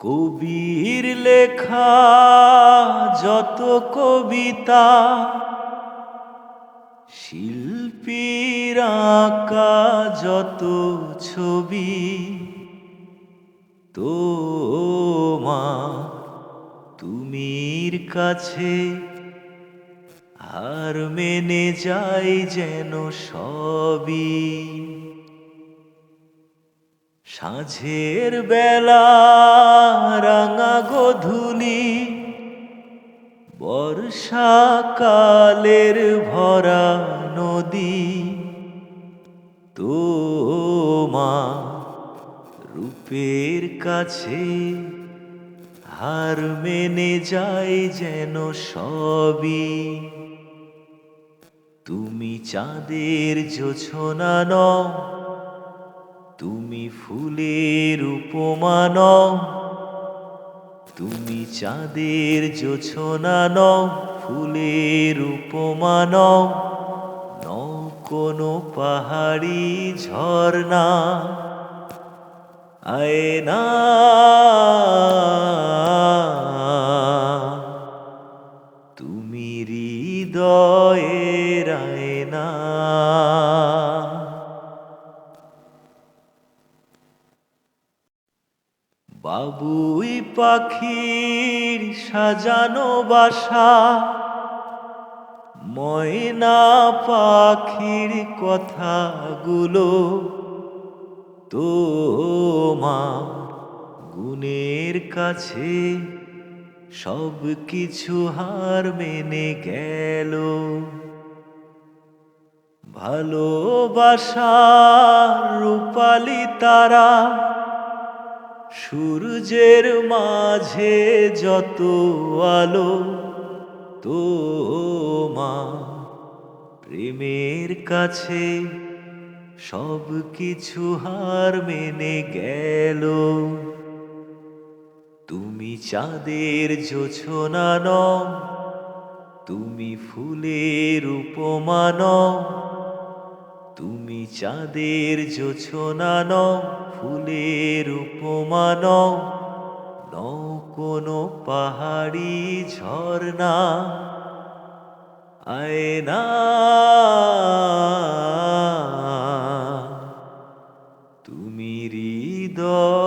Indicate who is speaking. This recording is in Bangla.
Speaker 1: কবির লেখা যত কবিতা, শিল্পীর আঁকা যত ছবি, তোমার তুমির কাছে আর মেনে যাই যেন সবই। সাঁঝের বেলা রাঙা গোধূলি, বর্ষাকালের ভরা নদী, তোমার রূপের কাছে হার মেনে যাই যেন সবই। তুমি চাঁদের জোছনা নও, তুমি ফুলের উপমা নও, তুমি চাঁদের জোছনা নও, ফুলের উপমা নও, নও কোনো পাহাড়ি ঝর্ণা। আয়না তুমি হৃদয়ের আয়না। বাবুই পাখির সাজানো বাসা, ময়না পাখির কথাগুলো, তোমার গুণের কাছে সব কিছু হার মেনে গেল। ভালোবাসার রূপালি তারা, সূর্যের মাঝে যত আলো, তোমার প্রেমের কাছে সব কিছু হার মেনে গেল। তুমি চাঁদের জোছনা নও, তুমি ফুলের উপমা নও, তুমি চাঁদের জোছনা নও, ফুলের উপমা নও, নও কোনো পাহাড়ি ঝর্ণা। আয়না তুমি হৃদয়